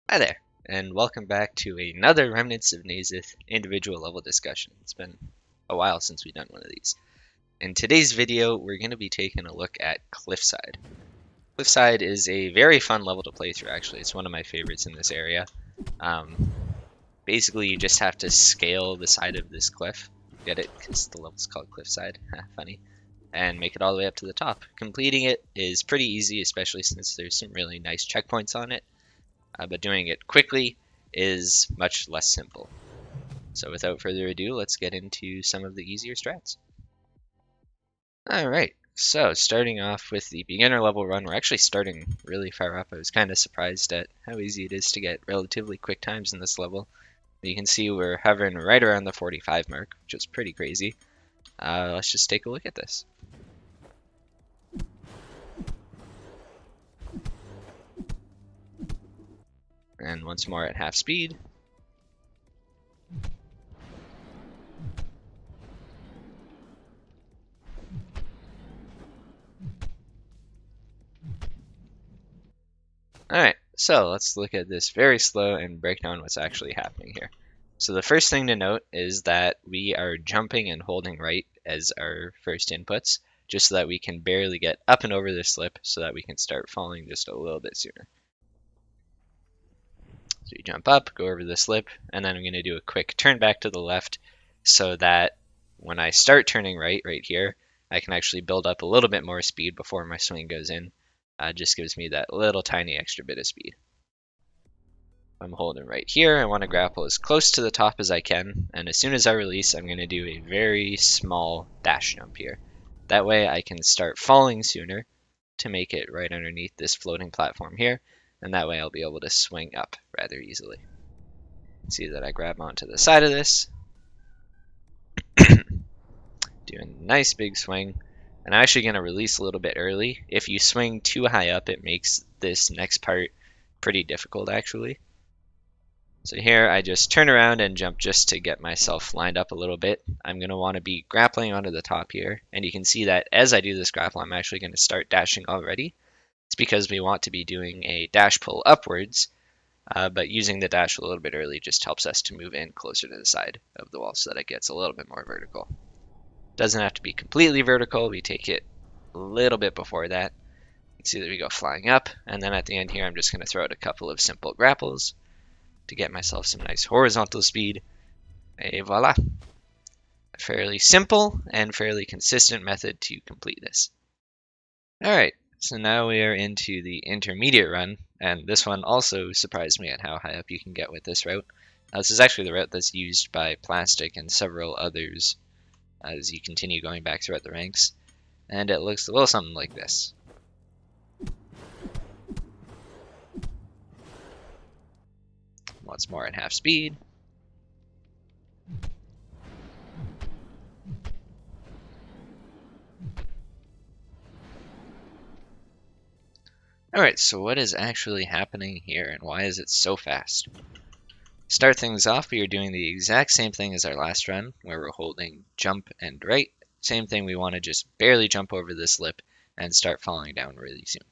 Hi there, and welcome back to another Remnants of Naezith individual level discussion. It's been a while since we've done one of these. In today's video, we're going to be taking a look at Cliffside. Cliffside is a very fun level to play through, actually. It's one of my favorites in this area. Um, Basically, you just have to scale the side of this cliff. Get it? Because the level's called Cliffside. Funny. And make it all the way up to the top. Completing it is pretty easy, especially since there's some really nice checkpoints on it. But doing it quickly is much less simple. So without further ado, let's get into some of the easier strats. Alright, so starting off with the beginner level run, we're actually starting really far up. I was kind of surprised at how easy it is to get relatively quick times in this level. You can see we're hovering right around the 45 mark, which is pretty crazy. Let's just take a look at this. And once more at half speed. Alright, so let's look at this very slow and break down what's actually happening here. So the first thing to note is that we are jumping and holding right as our first inputs, just so that we can barely get up and over this slip so that we can start falling just a little bit sooner. So you jump up, go over the slip, and then I'm going to do a quick turn back to the left so that when I start turning right here, I can actually build up a little bit more speed before my swing goes in. Just gives me that little tiny extra bit of speed. I'm holding right here. I want to grapple as close to the top as I can, and as soon as I release, I'm going to do a very small dash jump here. That way I can start falling sooner to make it right underneath this floating platform here, and that way I'll be able to swing up rather easily. See that I grab onto the side of this, do a nice big swing, and I'm actually going to release a little bit early. If you swing too high up, it makes this next part pretty difficult actually. So here I just turn around and jump just to get myself lined up a little bit. I'm going to want to be grappling onto the top here, and you can see that as I do this grapple, I'm actually going to start dashing already. It's because we want to be doing a dash pull upwards, but using the dash a little bit early just helps us to move in closer to the side of the wall so that it gets a little bit more vertical. Doesn't have to be completely vertical, we take it a little bit before that. You can see that we go flying up, and then at the end here I'm just going to throw out a couple of simple grapples to get myself some nice horizontal speed. Et voila. A fairly simple and fairly consistent method to complete this. Alright, so now we are into the intermediate run, and this one also surprised me at how high up you can get with this route. This is actually the route that's used by Plastic and several others as you continue going back throughout the ranks, and it looks a little something like this. Once more at half speed. Alright, so what is actually happening here and why is it so fast? Start things off, we are doing the exact same thing as our last run, where we're holding jump and right. Same thing, we want to just barely jump over this lip and start falling down really soon.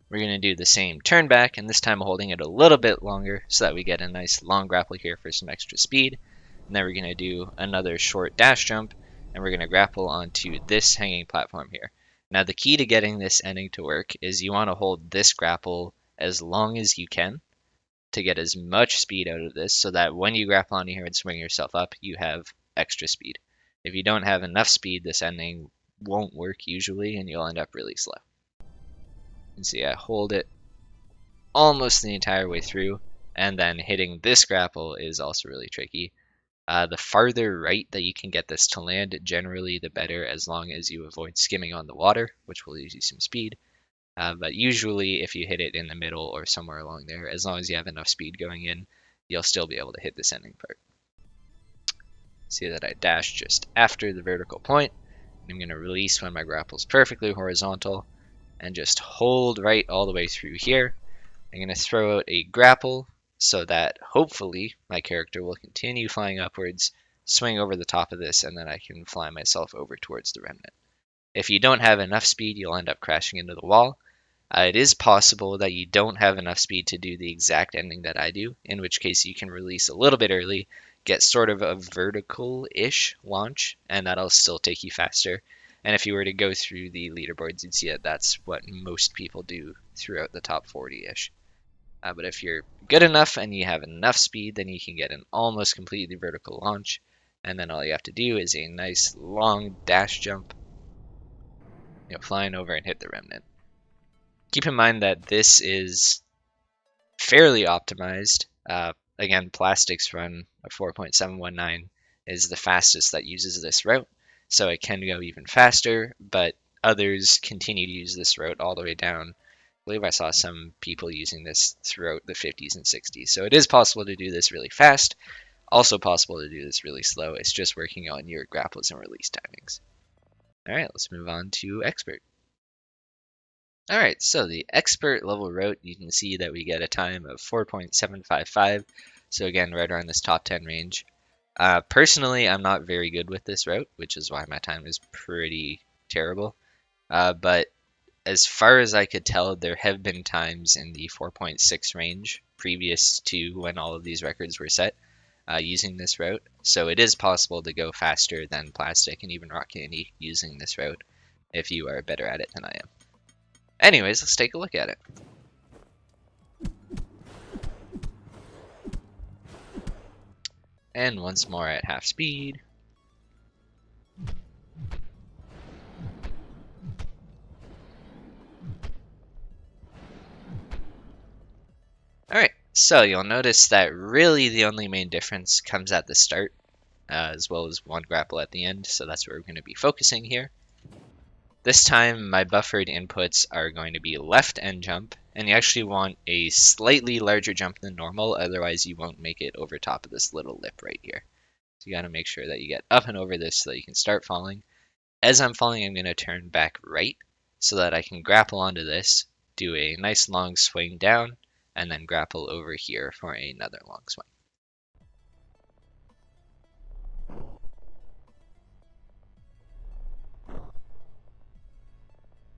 We're going to do the same turn back, and this time holding it a little bit longer so that we get a nice long grapple here for some extra speed. And then we're going to do another short dash jump, and we're going to grapple onto this hanging platform here. Now the key to getting this ending to work is you want to hold this grapple as long as you can to get as much speed out of this so that when you grapple onto here and swing yourself up, you have extra speed. If you don't have enough speed, this ending won't work usually, and you'll end up really slow. You can see I hold it almost the entire way through, and then hitting this grapple is also really tricky. The farther right that you can get this to land, generally the better, as long as you avoid skimming on the water, which will lose you some speed. But usually if you hit it in the middle or somewhere along there, as long as you have enough speed going in, you'll still be able to hit this ending part. See that I dash just after the vertical point. I'm going to release when my grapple is perfectly horizontal and just hold right all the way through here. I'm going to throw out a grapple so that hopefully my character will continue flying upwards, swing over the top of this, and then I can fly myself over towards the remnant. If you don't have enough speed, you'll end up crashing into the wall. It is possible that you don't have enough speed to do the exact ending that I do, in which case you can release a little bit early, get sort of a vertical-ish launch, and that'll still take you faster. And if you were to go through the leaderboards, you'd see that that's what most people do throughout the top 40-ish. But if you're good enough and you have enough speed, then you can get an almost completely vertical launch, and then all you have to do is a nice long dash jump, flying over and hit the remnant. Keep in mind that this is fairly optimized. Again, Plastics run a 4.719 is the fastest that uses this route, so it can go even faster, but others continue to use this route all the way down. I believe I saw some people using this throughout the 50s and 60s, so it is possible to do this really fast, also possible to do this really slow. It's just working on your grapples and release timings. Alright, let's move on to Expert. Alright, so the expert level route, you can see that we get a time of 4.755, so again, right around this top 10 range. Personally, I'm not very good with this route, which is why my time is pretty terrible. But as far as I could tell, there have been times in the 4.6 range previous to when all of these records were set using this route, so it is possible to go faster than Plastic and even Rock Candy using this route if you are better at it than I am. Anyways, let's take a look at it. And once more at half speed. Alright, so you'll notice that really the only main difference comes at the start, as well as one grapple at the end, so that's where we're going to be focusing here. This time, my buffered inputs are going to be left end jump, and you actually want a slightly larger jump than normal, otherwise you won't make it over top of this little lip right here. So you got to make sure that you get up and over this so that you can start falling. As I'm falling, I'm going to turn back right so that I can grapple onto this, do a nice long swing down, and then grapple over here for another long swing.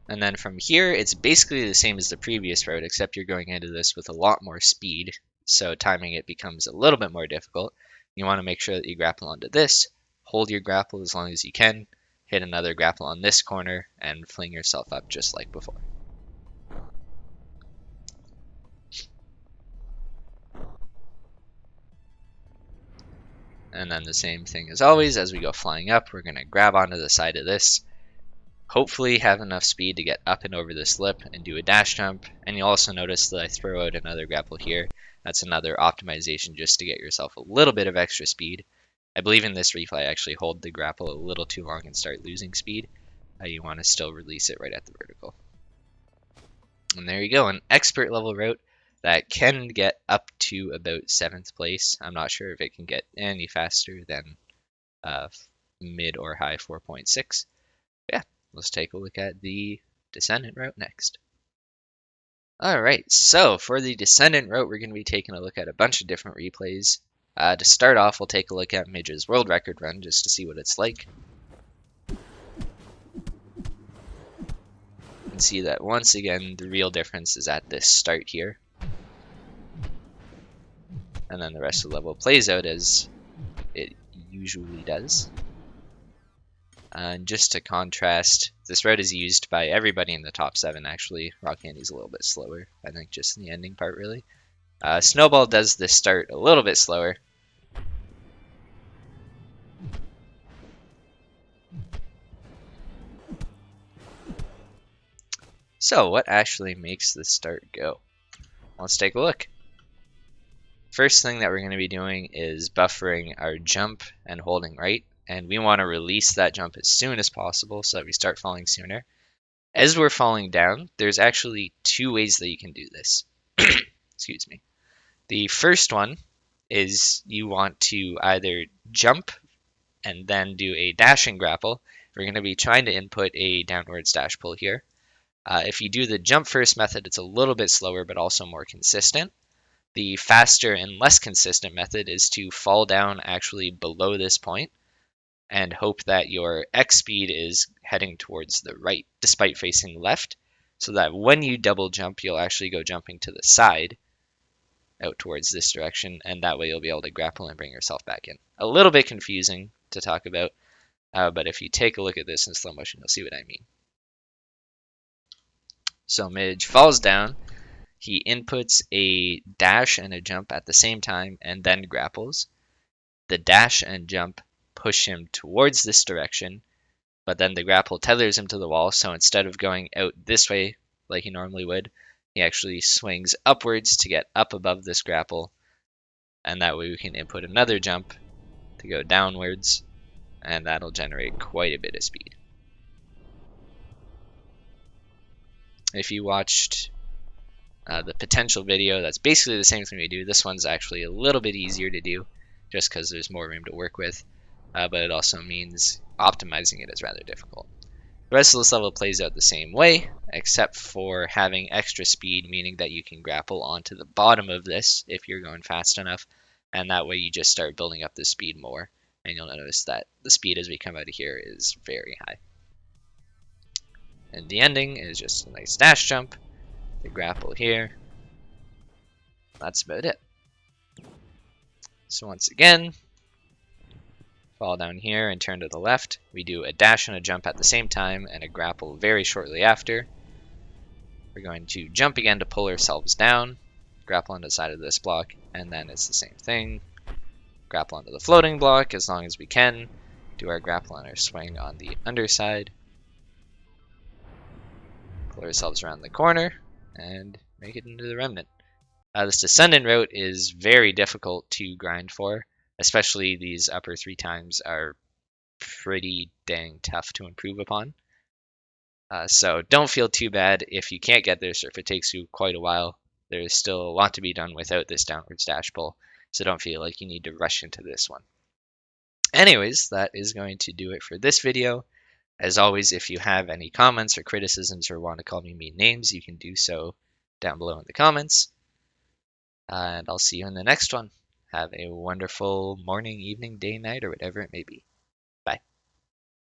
And then from here, it's basically the same as the previous route, except you're going into this with a lot more speed, so timing it becomes a little bit more difficult. You want to make sure that you grapple onto this, hold your grapple as long as you can, hit another grapple on this corner, and fling yourself up just like before. And then the same thing as always, as we go flying up, we're going to grab onto the side of this, hopefully have enough speed to get up and over this lip and do a dash jump. And you'll also notice that I throw out another grapple here. That's another optimization just to get yourself a little bit of extra speed. I believe in this replay I actually hold the grapple a little too long and start losing speed. You want to still release it right at the vertical. And there you go, an expert level route that can get up to about 7th place. I'm not sure if it can get any faster than mid or high 4.6. Yeah, let's take a look at the Descendant route next. Alright, so for the Descendant route, we're going to be taking a look at a bunch of different replays. To start off, we'll take a look at Midge's world record run just to see what it's like. And see that once again, the real difference is at this start here. And then the rest of the level plays out as it usually does. And just to contrast, this route is used by everybody in the top 7 actually. Rock Candy's a little bit slower, I think just in the ending part really. Snowball does this start a little bit slower. So what actually makes this start go? Let's take a look. First thing that we're going to be doing is buffering our jump and holding right. And we want to release that jump as soon as possible so that we start falling sooner. As we're falling down, there's actually 2 ways that you can do this. Excuse me. The first one is you want to either jump and then do a dashing grapple. We're going to be trying to input a downwards dash pull here. If you do the jump first method, it's a little bit slower but also more consistent. The faster and less consistent method is to fall down actually below this point and hope that your X speed is heading towards the right despite facing left, so that when you double jump, you'll actually go jumping to the side out towards this direction, and that way you'll be able to grapple and bring yourself back in. A little bit confusing to talk about, but if you take a look at this in slow motion, you'll see what I mean. So Midge falls down, he inputs a dash and a jump at the same time, and then grapples. The dash and jump push him towards this direction, but then the grapple tethers him to the wall, so instead of going out this way like he normally would, he actually swings upwards to get up above this grapple, and that way we can input another jump to go downwards, and that'll generate quite a bit of speed. If you watched the potential video, that's basically the same thing we do. This one's actually a little bit easier to do just because there's more room to work with, but it also means optimizing it is rather difficult. The rest of this level plays out the same way, except for having extra speed, meaning that you can grapple onto the bottom of this if you're going fast enough, and that way you just start building up the speed more, and you'll notice that the speed as we come out of here is very high. And the ending is just a nice dash jump, the grapple here. That's about it. So once again, fall down here and turn to the left. We do a dash and a jump at the same time and a grapple very shortly after. We're going to jump again to pull ourselves down, grapple on the side of this block, and then it's the same thing. Grapple onto the floating block as long as we can. Do our grapple and our swing on the underside. Pull ourselves around the corner and make it into the Remnant. This Descendant route is very difficult to grind for, especially these upper 3 times are pretty dang tough to improve upon. So don't feel too bad if you can't get this or if it takes you quite a while. There's still a lot to be done without this downwards dash pull, so don't feel like you need to rush into this one. Anyways, that is going to do it for this video. As always, if you have any comments or criticisms or want to call me mean names, you can do so down below in the comments. And I'll see you in the next one. Have a wonderful morning, evening, day, night, or whatever it may be. Bye.